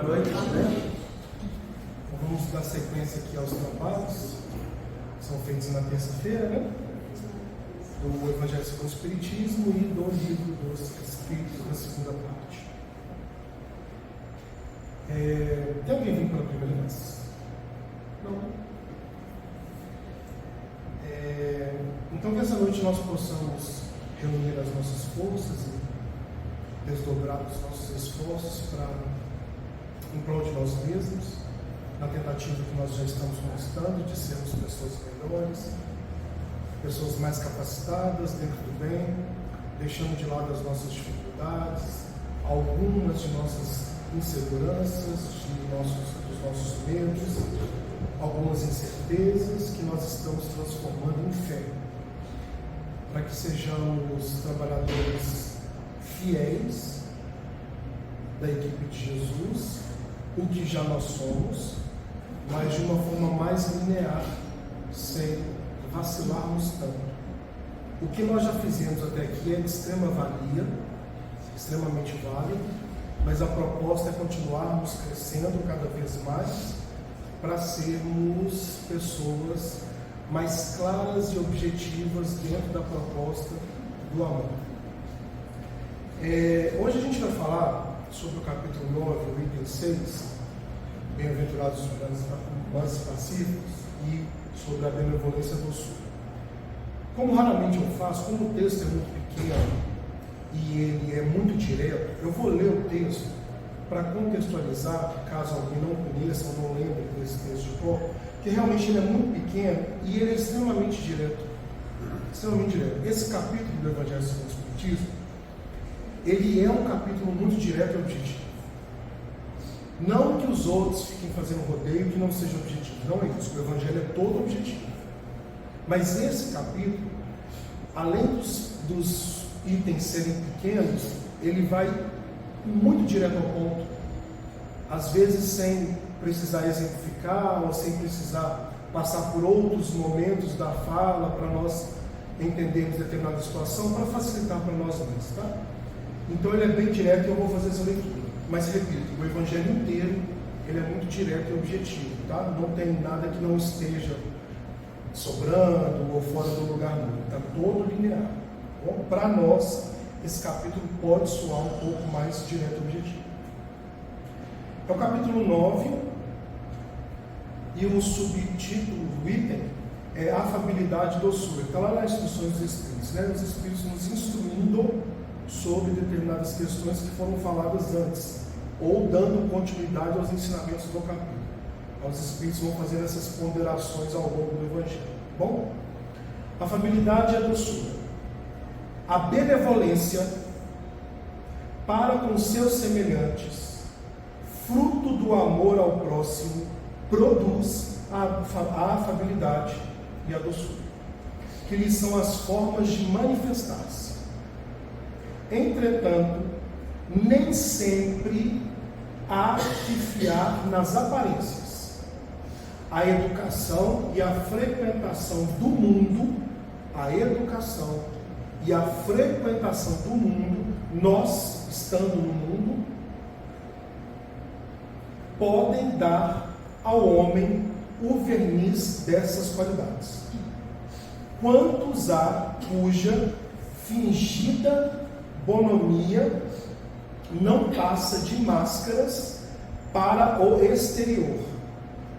noite, né? Vamos dar sequência aqui aos trabalhos que são feitos na terça-feira, né? Do Evangelho segundo o Espiritismo e do Livro dos Espíritos, na segunda parte. Tem alguém vindo pela primeira vez? Não? Então que essa noite nós possamos reunir as nossas forças e desdobrar os nossos esforços para em prol de nós mesmos, na tentativa que nós já estamos conquistando de sermos pessoas melhores, pessoas mais capacitadas dentro do bem, deixando de lado as nossas dificuldades, algumas de nossas inseguranças, dos nossos medos, algumas incertezas que nós estamos transformando em fé, para que sejamos trabalhadores fiéis da equipe de Jesus, o que já nós somos, mas de uma forma mais linear, sem vacilarmos tanto. O que nós já fizemos até aqui é de extrema valia, extremamente válido, mas a proposta é continuarmos crescendo cada vez mais para sermos pessoas mais claras e objetivas dentro da proposta do amor. Hoje a gente vai falar sobre o capítulo 9, o item 6, Bem-aventurados os mansos e pacíficos, e sobre a benevolência do sul. Como raramente eu faço, como o texto é muito pequeno e ele é muito direto, eu vou ler o texto para contextualizar, caso alguém não conheça ou não lembre desse texto de cor, que realmente ele é muito pequeno e ele é extremamente direto. Extremamente direto. Esse capítulo do Evangelho segundo o Espiritismo, ele é um capítulo muito direto e objetivo. Não que os outros fiquem fazendo rodeio que não seja objetivo. Não é isso. O Evangelho é todo objetivo. Mas esse capítulo, além dos itens serem pequenos, ele vai muito direto ao ponto. Às vezes sem precisar exemplificar ou sem precisar passar por outros momentos da fala para nós entendermos determinada situação, para facilitar para nós mesmos, tá? Então ele é bem direto e eu vou fazer essa leitura. Mas repito, o Evangelho inteiro ele é muito direto e objetivo, tá? Não tem nada que não esteja sobrando ou fora do lugar não. Está todo linear. Bom, para nós, esse capítulo pode soar um pouco mais direto e objetivo. É o capítulo 9 e o subtítulo do item é afabilidade e doçura. Está lá nas instruções dos Espíritos, né? Os Espíritos nos instruindo sobre determinadas questões que foram faladas antes, ou dando continuidade aos ensinamentos do capítulo. Os Espíritos vão fazer essas ponderações ao longo do Evangelho. Bom, afabilidade e a doçura. A benevolência para com seus semelhantes, fruto do amor ao próximo, produz a afabilidade e a doçura, que lhes são as formas de manifestar-se. Entretanto, nem sempre há que fiar nas aparências. A educação e a frequentação do mundo, nós, estando no mundo, podem dar ao homem o verniz dessas qualidades. Quantos há cuja fingida bonomia não passa de máscaras para o exterior,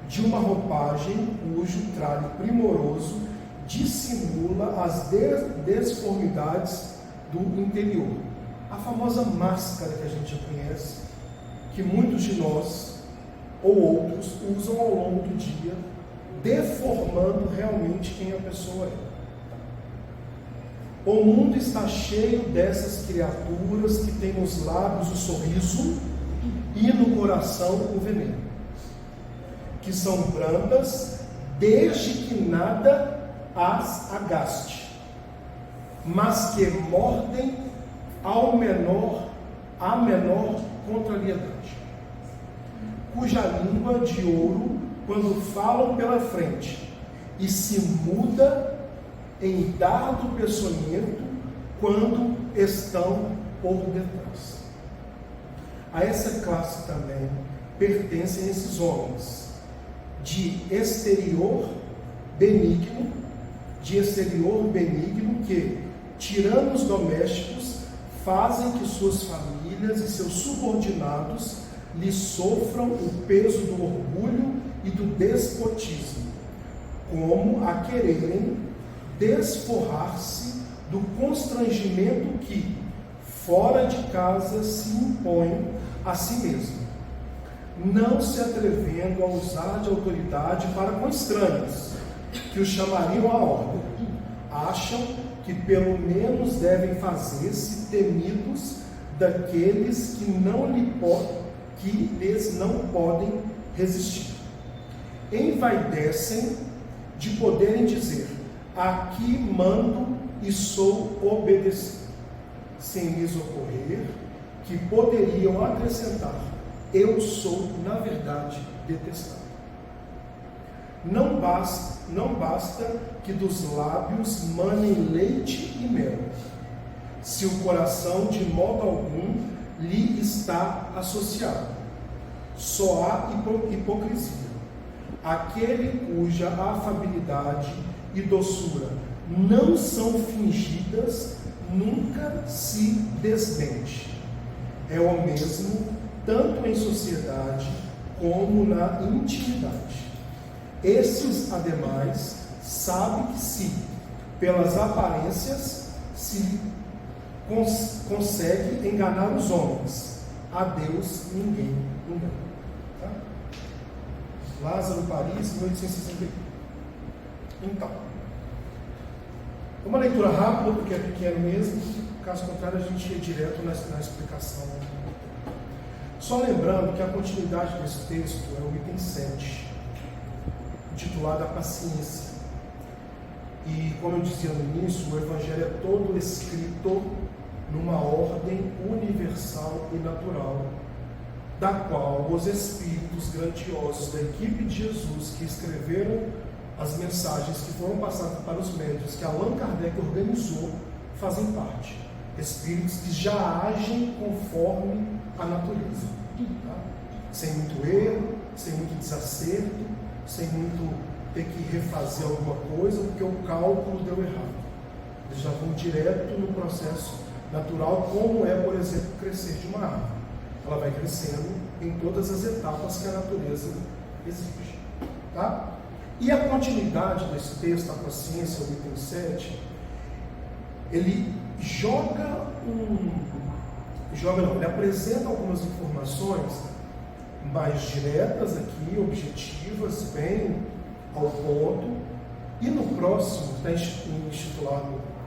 de uma roupagem cujo traje primoroso dissimula as desformidades do interior. A famosa máscara que a gente já conhece, que muitos de nós ou outros usam ao longo do dia, deformando realmente quem a pessoa é. O mundo está cheio dessas criaturas que têm nos lábios o sorriso e no coração o veneno, que são brandas desde que nada as agaste, mas que mordem à menor contrariedade, cuja língua de ouro, quando falam pela frente, e se muda em dardo peçonhento quando estão por detrás. A essa classe também pertencem a esses homens, de exterior benigno, que, tiranos domésticos, fazem que suas famílias e seus subordinados lhe sofram o peso do orgulho e do despotismo, como a quererem desforrar-se do constrangimento que, fora de casa, se impõe a si mesmo, não se atrevendo a usar de autoridade para com estranhos, que os chamariam à ordem. Acham que pelo menos devem fazer-se temidos daqueles que lhes não podem resistir. Envaidecem de poderem dizer: aqui mando e sou obedecido, sem lhes ocorrer que poderiam acrescentar: eu sou, na verdade, detestado. Não basta que dos lábios manem leite e mel, se o coração de modo algum lhe está associado. Só há hipocrisia. Aquele cuja afabilidade e doçura não são fingidas, nunca se desmente. É o mesmo, tanto em sociedade como na intimidade. Esses, ademais, sabem que se, pelas aparências, se consegue enganar os homens, a Deus ninguém engana. Tá? Lázaro, Paris, 1861. Então, uma leitura rápida, porque é pequeno mesmo, caso contrário a gente ia direto na explicação. Só lembrando que a continuidade desse texto é o item 7, intitulado A Paciência. E, como eu dizia no início, o Evangelho é todo escrito numa ordem universal e natural, da qual os espíritos grandiosos da equipe de Jesus, que escreveram as mensagens que foram passadas para os médiuns, que Allan Kardec organizou, fazem parte. Espíritos que já agem conforme a natureza, tá? Sem muito erro, sem muito desacerto, sem muito ter que refazer alguma coisa, porque o cálculo deu errado. Eles já vão direto no processo natural, como é, por exemplo, crescer de uma árvore. Ela vai crescendo em todas as etapas que a natureza exige. Tá? E a continuidade desse texto, a paciência, o item 7, ele ele apresenta algumas informações mais diretas aqui, objetivas, bem ao ponto, e no próximo, que está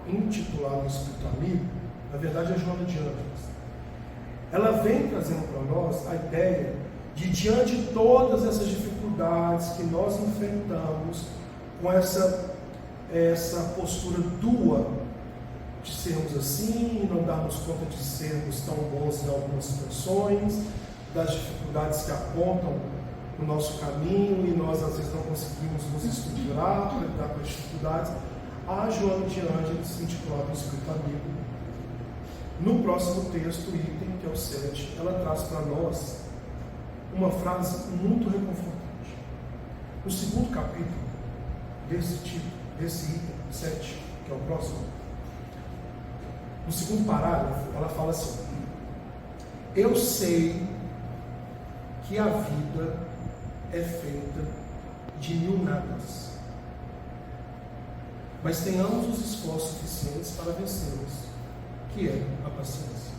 intitulado Espírito Amigo, na verdade é Joana de Ângeles. Ela vem trazendo para nós a ideia de, diante de todas essas dificuldades que nós enfrentamos, com essa postura dura de sermos assim e não darmos conta de sermos tão bons em algumas situações, das dificuldades que apontam no nosso caminho e nós às vezes não conseguimos nos estruturar para lidar com as dificuldades. A Joana de Ângeles, intitulada Espírito Amigo, no próximo texto, item, que é o 7, ela traz para nós uma frase muito reconfortante. No segundo capítulo desse item 7, que é o próximo, no segundo parágrafo, ela fala assim: eu sei que a vida é feita de mil nadas, mas tenhamos os esforços suficientes para vencê-los, que é a paciência.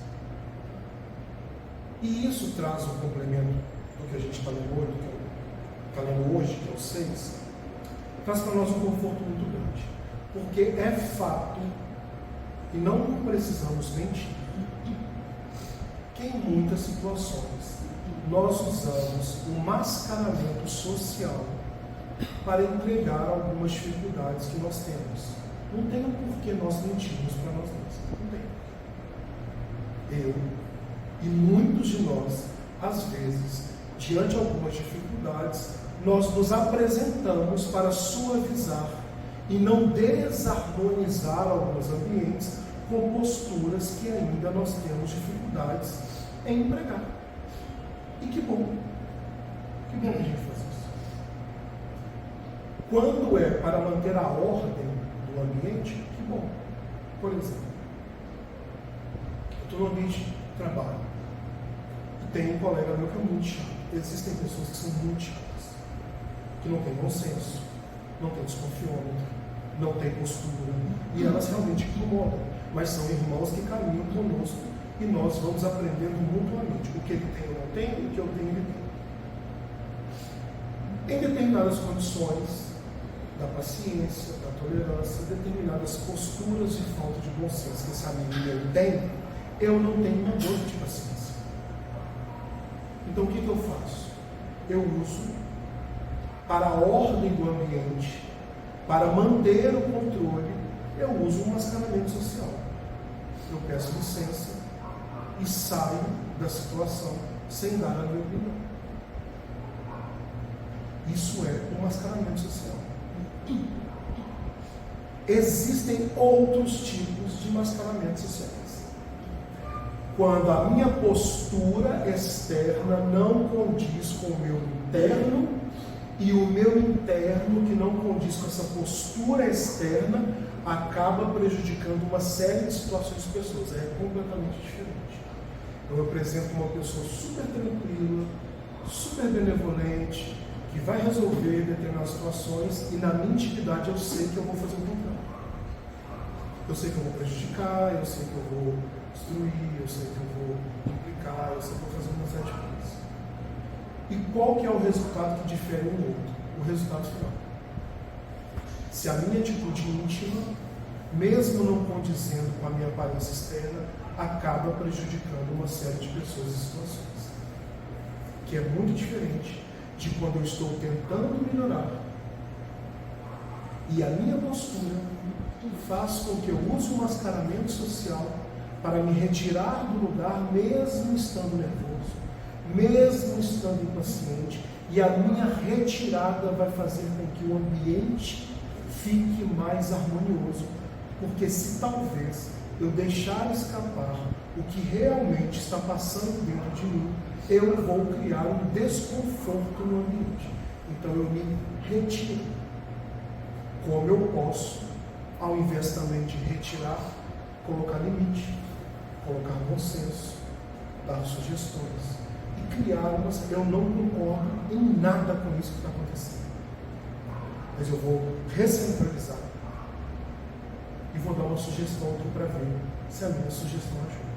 E isso traz um complemento do que a gente está lendo hoje, que é o 6, traz para nós um conforto muito grande, porque é fato, e não precisamos mentir, que em muitas situações nós usamos o mascaramento social para entregar algumas dificuldades que nós temos. Não tem por que nós mentirmos para nós mesmos. Não tem. Eu e muitos de nós, às vezes, diante de algumas dificuldades, nós nos apresentamos para suavizar e não desarmonizar alguns ambientes com posturas que ainda nós temos dificuldades em empregar. E que bom Que bom que a gente faz isso. Quando é para manter a ordem do ambiente, que bom. Por exemplo, eu estou no ambiente de trabalho e tem um colega meu que é muito chato. Existem pessoas que são muito chatas, que não têm bom senso, não têm desconfiômetro, não têm postura, e elas realmente incomodam, mas são irmãos que caminham conosco e nós vamos aprendendo mutuamente. O que ele tem eu não tenho, o que eu tenho ele tem. Em determinadas condições da paciência, da tolerância, determinadas posturas de falta de bom senso que esse amigo meu tem, eu não tenho uma dose de paciência. Então o que eu faço? Eu uso para a ordem do ambiente, para manter o controle, eu uso um mascaramento social. Eu peço licença e saio da situação sem dar a minha opinião. Isso é um mascaramento social. Existem outros tipos de mascaramentos sociais. Quando a minha postura externa não condiz com o meu interno, e o meu interno, que não condiz com essa postura externa, acaba prejudicando uma série de situações de pessoas. É completamente diferente. Eu apresento uma pessoa super tranquila, super benevolente, que vai resolver determinadas situações, e na minha intimidade eu sei que eu vou fazer o contrário. Eu sei que eu vou prejudicar, eu sei que eu vou destruir, eu sei que eu vou implicar, eu sei que eu vou fazer uma série de coisas. E qual que é o resultado que difere um outro? O resultado final. Se a minha atitude íntima, mesmo não condizendo com a minha aparência externa, acaba prejudicando uma série de pessoas e situações. Que é muito diferente de quando eu estou tentando melhorar e a minha postura faz com que eu use o mascaramento social para me retirar do lugar, mesmo estando nervoso, mesmo estando impaciente, e a minha retirada vai fazer com que o ambiente fique mais harmonioso, porque se talvez eu deixar escapar o que realmente está passando dentro de mim, eu vou criar um desconforto no ambiente. Então eu me retiro. Como eu posso, ao invés também de retirar, colocar limite, colocar bom senso, dar sugestões e criar umas. Eu não concordo em nada com isso que está acontecendo, mas eu vou recentralizar e vou dar uma sugestão aqui para ver se a minha sugestão ajuda.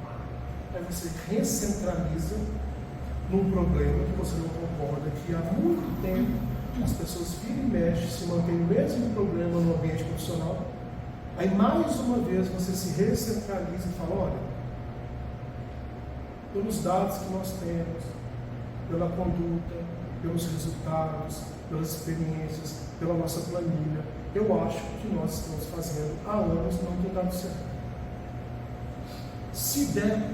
Aí você recentraliza num problema que você não concorda, que há muito tempo as pessoas viram e mexem, se mantém o mesmo problema no ambiente profissional. Aí mais uma vez você se recentraliza e fala: olha, pelos dados que nós temos, pela conduta, pelos resultados, pelas experiências, pela nossa planilha, eu acho que nós estamos fazendo há anos não tem dado certo. Se der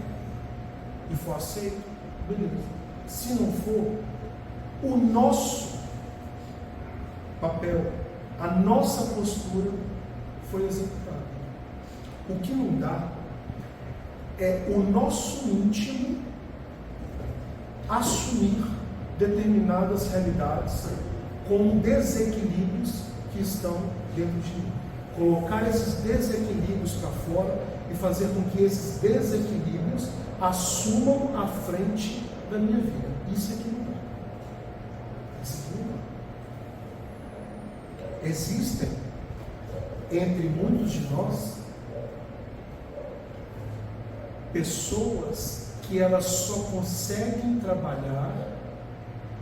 e for aceito, beleza. Se não for, o nosso papel, a nossa postura foi executada. O que não dá é o nosso íntimo assumir determinadas realidades como desequilíbrios que estão dentro de mim. Colocar esses desequilíbrios para fora e fazer com que esses desequilíbrios assumam a frente da minha vida. Isso aqui não dá. Isso aqui não dá. Existem entre muitos de nós pessoas que elas só conseguem trabalhar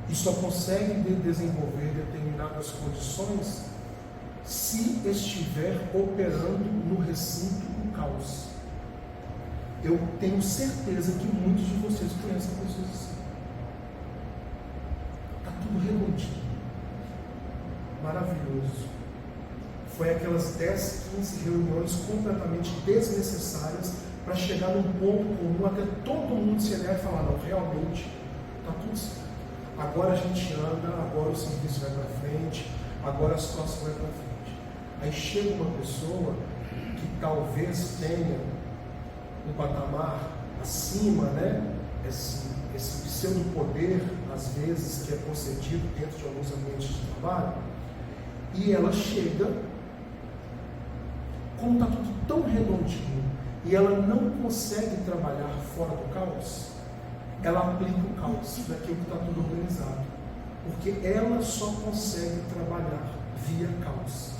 e só conseguem desenvolver determinadas condições se estiver operando no recinto do caos. Eu tenho certeza que muitos de vocês conhecem pessoas assim. Está tudo redondinho, maravilhoso. Foi aquelas 10, 15 reuniões completamente desnecessárias para chegar num ponto comum, até todo mundo se olhar e falar: não, realmente está tudo certo. Agora a gente anda, agora o serviço vai para frente, agora a situação vai para frente. Aí chega uma pessoa que talvez tenha um patamar acima, né, esse pseudo-poder, às vezes, que é concedido dentro de alguns ambientes de trabalho, e ela chega, como está tudo tão redondinho, e ela não consegue trabalhar fora do caos, ela aplica o caos daquilo que está tudo organizado, porque ela só consegue trabalhar via caos.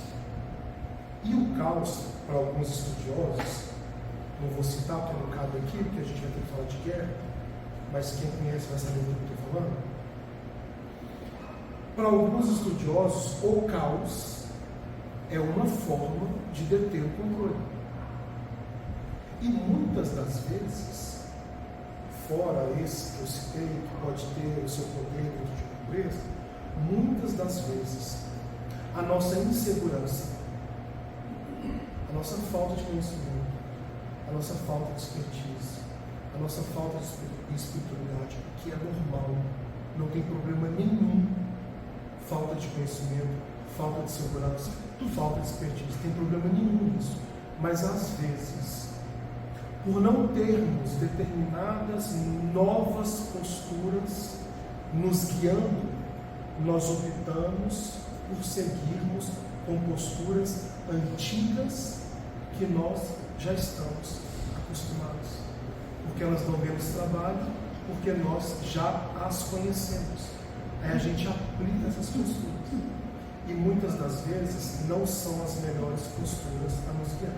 E o caos, para alguns estudiosos, não vou citar, porque não cabe aqui, porque a gente vai ter que falar de guerra, mas quem conhece vai saber do que eu estou falando. Para alguns estudiosos, o caos é uma forma de deter o controle. E muitas das vezes, fora esse que eu citei, que pode ter o seu poder dentro de uma empresa, muitas das vezes, a nossa insegurança, a nossa falta de conhecimento, a nossa falta de expertise, a nossa falta de espiritualidade, que é normal, não tem problema nenhum, falta de conhecimento, falta de segurança, falta de expertise, tem problema nenhum nisso. Mas às vezes, por não termos determinadas novas posturas nos guiando, nós optamos por seguirmos com posturas antigas que nós já estamos acostumados, porque elas dão menos trabalho, porque nós já as conhecemos. Aí a gente aplica essas posturas, e muitas das vezes não são as melhores posturas a nos guiar.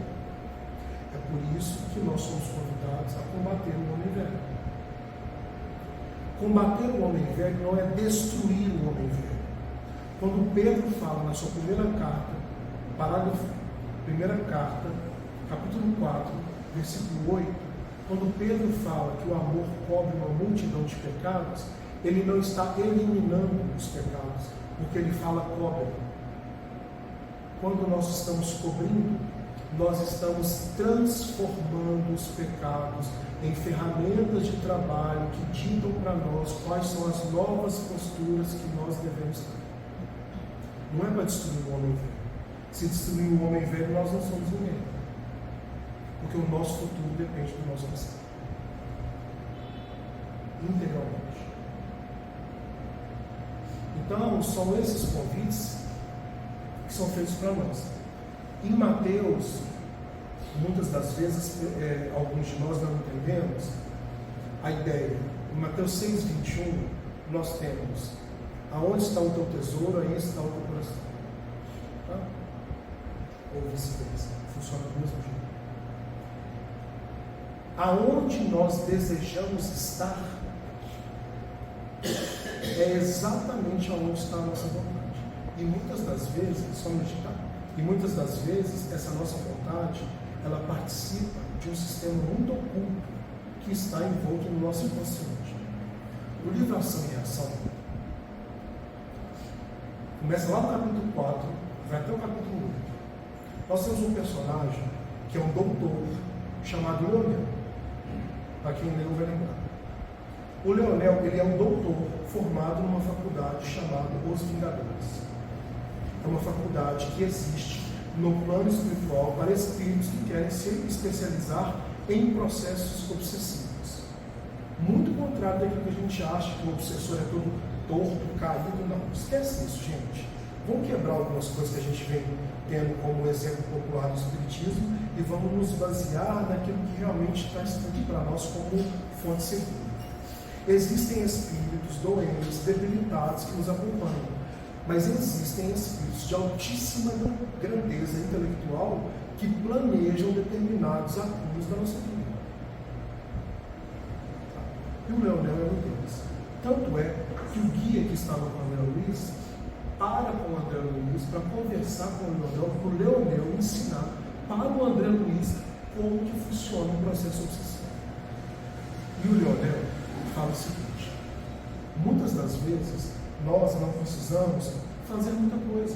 É por isso que nós somos convidados a combater o homem velho. Combater o homem velho não é destruir o homem velho. Quando Pedro fala na sua primeira carta, parágrafo, primeira carta, capítulo 4, versículo 8, quando Pedro fala que o amor cobre uma multidão de pecados, ele não está eliminando os pecados, porque ele fala cobre. Quando nós estamos cobrindo, nós estamos transformando os pecados em ferramentas de trabalho que ditam para nós quais são as novas posturas que nós devemos ter. Não é para destruir o homem velho. Se destruir o homem velho, nós não somos ninguém. Porque o nosso futuro depende do nosso passado. Integralmente. Então, são esses convites que são feitos para nós. Em Mateus, muitas das vezes, alguns de nós não entendemos a ideia. Em Mateus 6,21, nós temos: aonde está o teu tesouro, aí está o teu coração. Tá? Ou vice-versa. Funciona do mesmo jeito. Aonde nós desejamos estar é exatamente aonde está a nossa vontade. E muitas das vezes, só meditar, e muitas das vezes essa nossa vontade, ela participa de um sistema muito oculto que está envolto no nosso inconsciente. O livro Ação e Reação começa lá no capítulo 4, vai até o capítulo 8. Nós temos um personagem que é um doutor chamado Leonel. Para quem leu vai lembrar. O Leonel, ele é um doutor formado numa faculdade chamada Os Vingadores. É uma faculdade que existe no plano espiritual para espíritos que querem se especializar em processos obsessivos. Muito contrário daquilo que a gente acha, que o obsessor é todo torto, caído. Não, esquece isso, gente. Vamos quebrar algumas coisas que a gente vem tendo como exemplo popular do espiritismo e vamos nos basear naquilo que realmente está escrito para nós como fonte segura. Existem espíritos doentes, debilitados que nos acompanham, mas existem espíritos de altíssima grandeza intelectual que planejam determinados acúmulos da nossa vida. E o Leonel é um deles. Tanto é que o guia que estava com o André Luiz para com o André Luiz para conversar com o Leonel, para o Leonel ensinar para o André Luiz como que funciona um processo obsessivo. E o Leonel fala o seguinte: muitas das vezes nós não precisamos fazer muita coisa.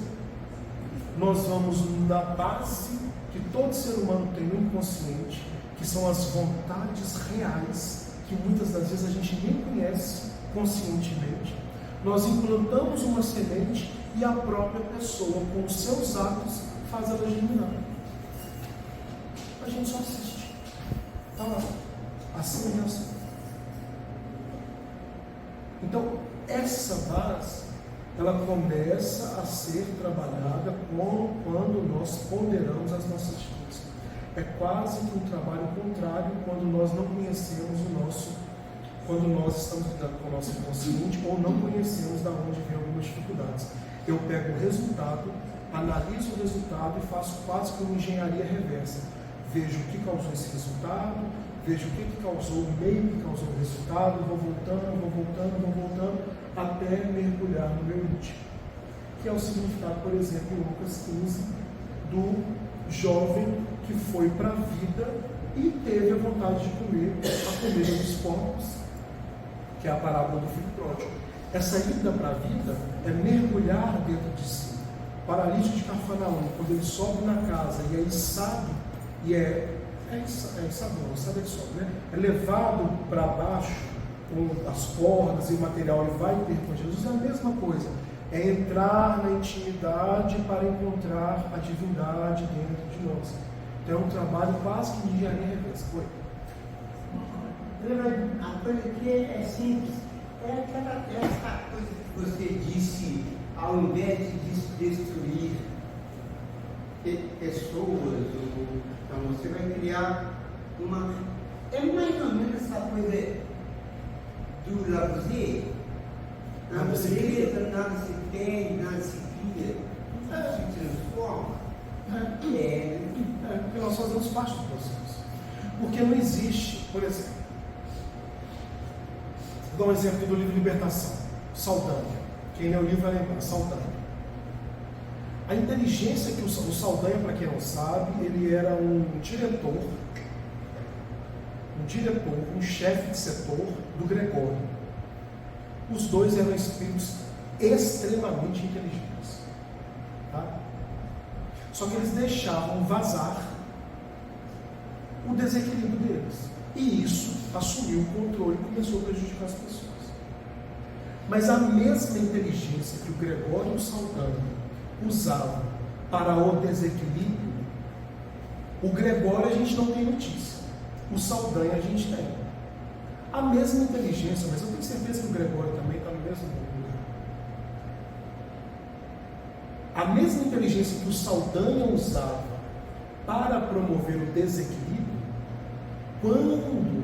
Nós vamos na base que todo ser humano tem no inconsciente, que são as vontades reais, que muitas das vezes a gente nem conhece conscientemente. Nós implantamos uma semente e a própria pessoa, com os seus atos, faz ela germinar. A gente só assiste. Está lá. Assim é assim. Então, essa base, ela começa a ser trabalhada quando nós ponderamos as nossas atitudes. É quase que um trabalho contrário quando nós não conhecemos quando nós estamos lidando com o nosso inconsciente ou não conhecemos de onde vem algumas dificuldades. Eu pego o resultado, analiso o resultado e faço quase que uma engenharia reversa. Vejo o que causou esse resultado, vejo o que causou o meio que causou o resultado, vou voltando, até mergulhar no meu íntimo. Que é o significado, por exemplo, em Lucas 15, do jovem que foi para a vida e teve a vontade de comer a comida dos porcos, que é a parábola do filho pródigo. Essa ida para a vida é mergulhar dentro de si. Paralítico de Cafarnaum, quando ele sobe na casa e aí sabe, e sabe que sobe, né? É levado para baixo com as cordas e o material e vai ter com Jesus, é a mesma coisa. É entrar na intimidade para encontrar a divindade dentro de nós. Então é um trabalho quase que de engenharia reversa. Foi. A coisa que é simples é essa coisa que você disse, ao invés de destruir pessoas, então você vai criar uma. É mais ou menos essa coisa do Lavoisier. Na natureza nada se tem, nada se cria, se transforma. Porque nós fazemos parte do processo. Porque não existe, por exemplo, vou dar um exemplo do livro Libertação, Saldanha. Quem lê o livro vai lembrar, Saldanha. A inteligência que o Saldanha, para quem não sabe, ele era um diretor, um chefe de setor do Gregório. Os dois eram espíritos extremamente inteligentes. Tá? Só que eles deixavam vazar o desequilíbrio deles. E isso assumiu o controle e começou a prejudicar as pessoas. Mas a mesma inteligência que o Gregório e o Saldanha usavam para o desequilíbrio, o Gregório a gente não tem notícia. O Saldanha a gente tem. A mesma inteligência, mas eu tenho certeza que o Gregório também está no mesmo lugar. A mesma inteligência que o Saldanha usava para promover o desequilíbrio, quando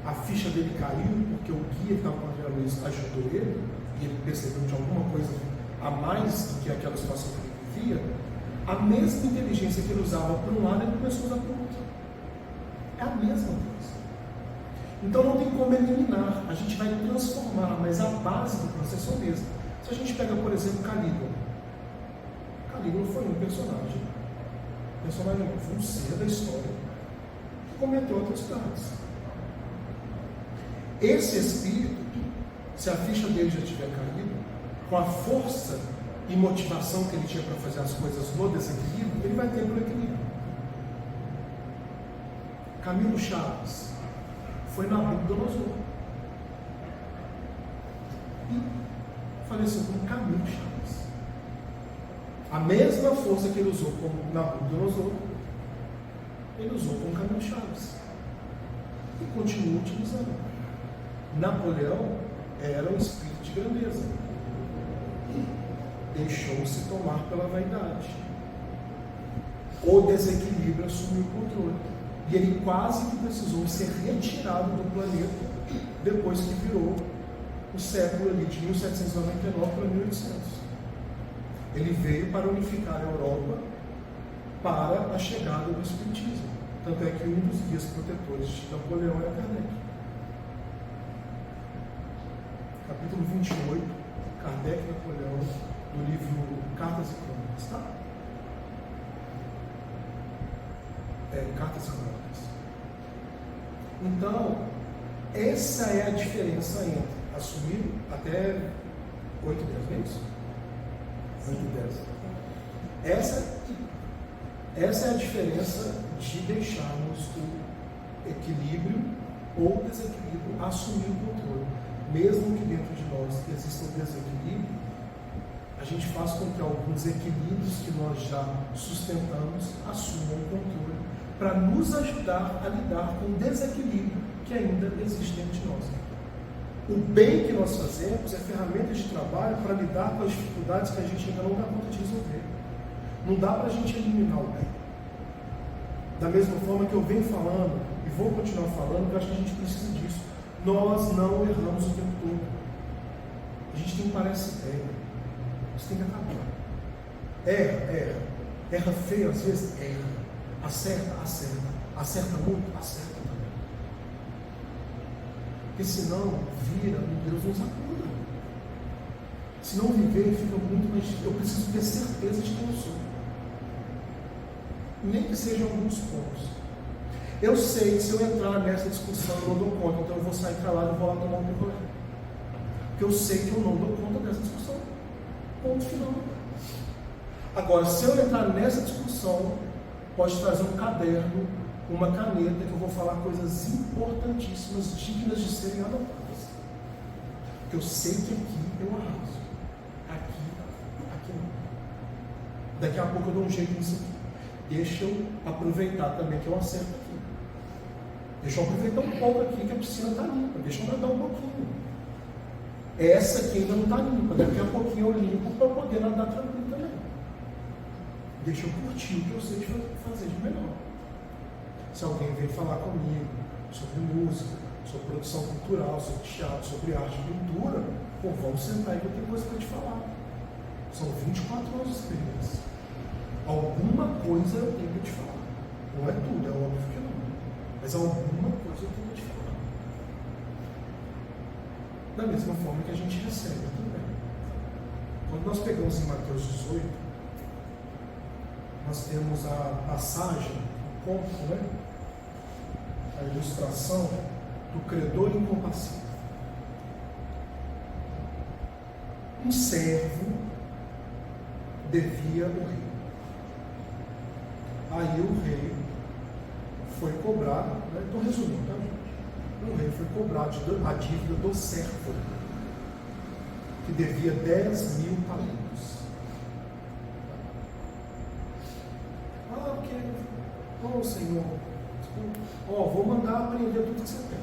a ficha dele caiu, porque o guia que estava com o André Luiz ajudou ele, e ele percebeu de alguma coisa a mais do que aquela situação que ele vivia, a mesma inteligência que ele usava por um lado, ele começou a usar por outro. É a mesma coisa. Então não tem como eliminar, a gente vai transformar, mas a base do processo é a mesma. Se a gente pega, por exemplo, Calígula. Calígula foi um personagem não, foi um ser da história que cometeu atrocidades. Esse espírito, se a ficha dele já tiver caído, com a força e motivação que ele tinha para fazer as coisas no desequilíbrio, ele vai ter o equilíbrio. Camilo Chaves foi Nabucodonosor e faleceu como Camilo Chaves. A mesma força que ele usou como Nabucodonosor, ele usou como Camilo Chaves e continua utilizando. Napoleão era um espírito de grandeza, deixou-se tomar pela vaidade. O desequilíbrio assumiu o controle. E ele quase que precisou ser retirado do planeta depois que virou o século ali de 1799 para 1800. Ele veio para unificar a Europa para a chegada do Espiritismo. Tanto é que um dos guias protetores de Napoleão era Kardec. Capítulo 28, Kardec e Napoleão, do livro Cartas e Crônicas, tá? Cartas e Crônicas. Então, essa é a diferença entre assumir até 8 e 10 vezes. 8 e 10. Essa é a diferença de deixarmos o equilíbrio ou o desequilíbrio assumir o controle. Mesmo que dentro de nós exista um desequilíbrio, a gente faz com que alguns equilíbrios que nós já sustentamos assumam o controle para nos ajudar a lidar com o desequilíbrio que ainda existe dentro de nós. O bem que nós fazemos é ferramenta de trabalho para lidar com as dificuldades que a gente ainda não dá conta de resolver. Não dá para a gente eliminar o bem. Da mesma forma que eu venho falando, e vou continuar falando, eu acho que a gente precisa disso. Nós não erramos o tempo todo. A gente tem que parar essa ideia. Isso tem que acabar. Erra. Erra feio, às vezes erra. Acerta. Acerta muito, acerta também. Porque senão vira, Deus nos acuda. Se não viver, fica muito mais. Eu preciso ter certeza de quem eu sou. Nem que sejam alguns pontos. Eu sei que se eu entrar nessa discussão eu não dou conta, então eu vou sair calado e vou lá tomar um picolé. Porque eu sei que eu não dou conta dessa discussão. Ponto final. Agora, se eu entrar nessa discussão, pode trazer um caderno, uma caneta, que eu vou falar coisas importantíssimas, dignas de serem anotadas. Porque eu sei que aqui eu arraso. Aqui não. Daqui a pouco eu dou um jeito nisso aqui. Deixa eu aproveitar também que eu acerto aqui. Deixa eu aproveitar um pouco aqui que a piscina está limpa. Deixa eu nadar um pouquinho. Essa aqui ainda não está limpa. Daqui a pouquinho eu limpo para poder nadar tranquilo também. Deixa eu curtir o que eu sei de fazer de melhor. Se alguém vem falar comigo sobre música, sobre produção cultural, sobre teatro, sobre arte e pintura, pô, vamos sentar aí que eu tenho coisa para te falar. São 24 anos de experiência. Alguma coisa eu tenho que te falar. Não é tudo, é óbvio que não. Mas alguma coisa eu tenho que te falar. Da mesma forma que a gente recebe também. Quando nós pegamos em Mateus 18, nós temos a passagem, o conto, né? A ilustração do credor incompassível. Um servo devia o rei. Aí o rei foi cobrar, estou resumindo, tá, gente? O rei foi cobrar a dívida do servo, que devia 10 mil talentos. Porque, Senhor, vou mandar aprender tudo que você tem.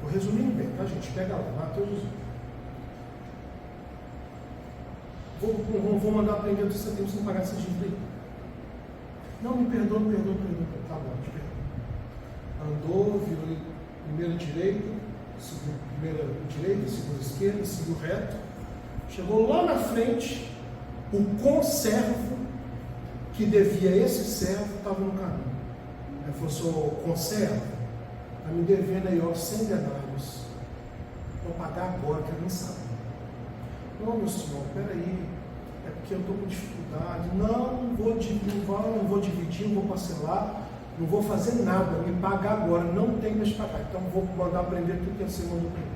Vou resumindo bem, tá, gente? Pega lá, Mateus 18. Vou mandar aprender tudo que você tem para você não pagar essa dívida aí. Não, me perdoa. Tá bom, te perdoa. Andou, virou primeira direita, segunda esquerda, seguiu reto. Chegou lá na frente, o conservo que devia esse servo estava no caminho. Ele falou: senhor conservo, está me devendo aí 100 denários. Vou pagar agora, que eu nem sabia. Não, meu senhor, peraí. É porque eu estou com dificuldade. Não vou dividir, não vou parcelar, não vou fazer nada, me pagar agora, não tem mais pagar. Então vou mandar aprender tudo que você mandou para mim.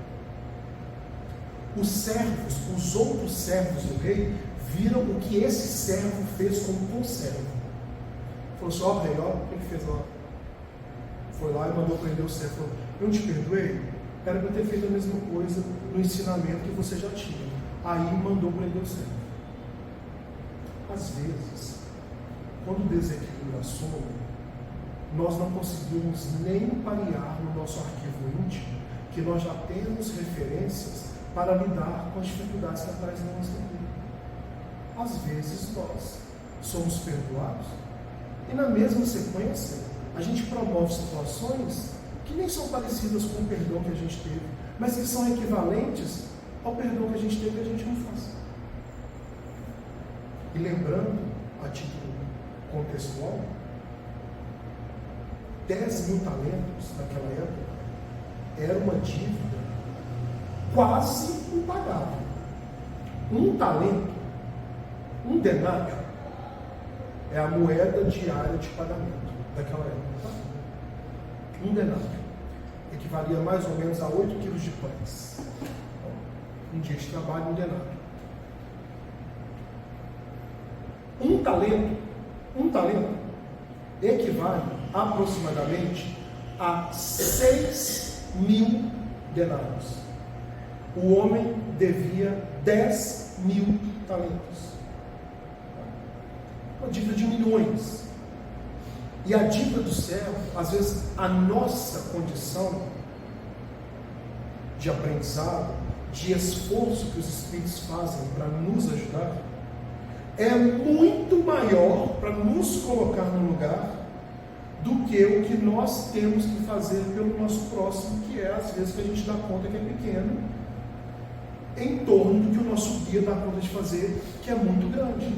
Os outros servos do rei, viram o que esse servo fez como conservo. Falou assim: ó rei, ó, o que ele fez lá? Foi lá e mandou prender o servo. Falou: eu não te perdoei? Era para ter feito a mesma coisa no ensinamento que você já tinha. Aí mandou prender o servo. Às vezes, quando o desequilíbrio assume, nós não conseguimos nem parear no nosso arquivo íntimo, que nós já temos referências para lidar com as dificuldades que aparecem na nossa vida. Às vezes nós somos perdoados e na mesma sequência a gente promove situações que nem são parecidas com o perdão que a gente teve, mas que são equivalentes ao perdão que a gente teve e a gente não faz. E lembrando, a título contextual, 10 mil talentos naquela época era uma dívida quase impagável. Um talento, um denário, é a moeda diária de pagamento daquela época. Um denário equivalia mais ou menos a 8 quilos de pães. Um dia de trabalho, um denário. Um talento equivale aproximadamente a 6 mil denários. O homem devia 10 mil talentos. Uma dívida de milhões. E a dívida do servo, às vezes, a nossa condição de aprendizado, de esforço que os Espíritos fazem para nos ajudar, é muito maior para nos colocar no lugar do que o que nós temos que fazer pelo nosso próximo, que é às vezes que a gente dá conta que é pequeno, em torno do que o nosso guia dá conta de fazer, que é muito grande,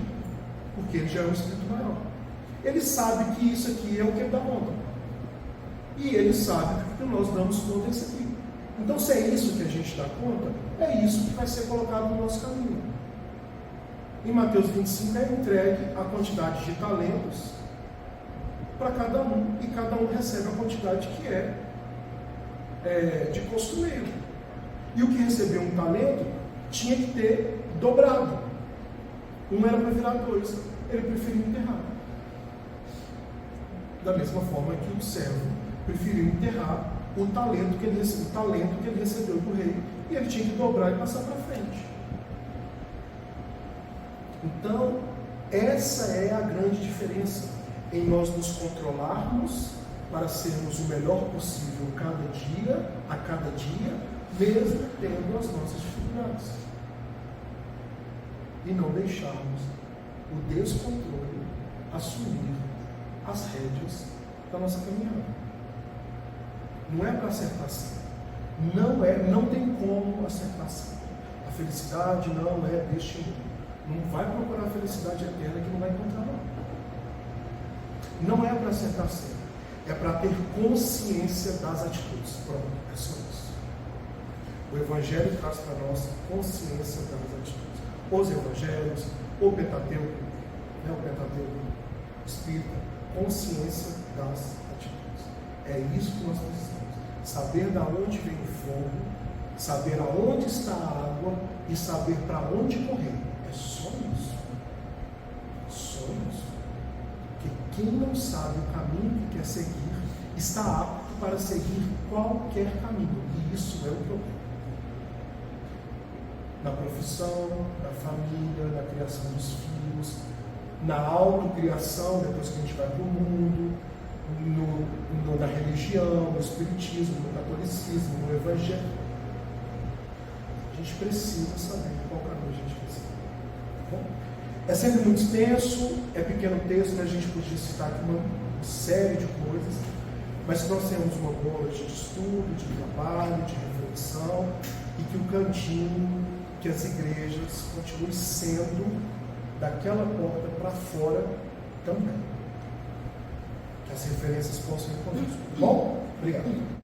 porque ele já é um espírito maior. Ele sabe que isso aqui é o que ele dá conta, e ele sabe que nós damos conta disso aqui. Então, se é isso que a gente dá conta, é isso que vai ser colocado no nosso caminho. Em Mateus 25 é entregue a quantidade de talentos para cada um, e cada um recebe a quantidade que é de costumeiro. E o que recebeu um talento tinha que ter dobrado. Um era para virar 2, ele preferiu enterrar. Da mesma forma que o servo preferiu enterrar o talento que ele recebeu do rei, e ele tinha que dobrar e passar para frente. Então, essa é a grande diferença em nós nos controlarmos para sermos o melhor possível a cada dia, mesmo tendo as nossas dificuldades. E não deixarmos o descontrole assumir as rédeas da nossa caminhada. Não é para acertar sempre. Não tem como acertar sempre. A felicidade não é deste mundo. Não vai procurar a felicidade eterna que não vai encontrar, não. Não é para acertar sempre. É para ter consciência das atitudes. Pronto, é só isso. O Evangelho traz para nós consciência das atitudes. Os Evangelhos, o Pentateuco, Espírita, consciência das atitudes. É isso que nós precisamos. Saber de onde vem o fogo, saber aonde está a água e saber para onde correr. É só isso. Só isso. Porque quem não sabe o caminho que quer seguir, está apto para seguir qualquer caminho. E isso é o problema. Na profissão, na família, na criação dos filhos, na autocriação, depois que a gente vai para o mundo, na religião, no espiritismo, no catolicismo, no evangelho. A gente precisa saber qual caminho a gente precisa. Tá bom? É sempre muito extenso, é pequeno texto, né? A gente podia citar aqui uma série de coisas, mas que nós temos uma boa noite de estudo, de trabalho, de reflexão, e que o cantinho, que as igrejas continuem sendo daquela porta para fora também. Que as referências possam ir conosco. Bom? Obrigado.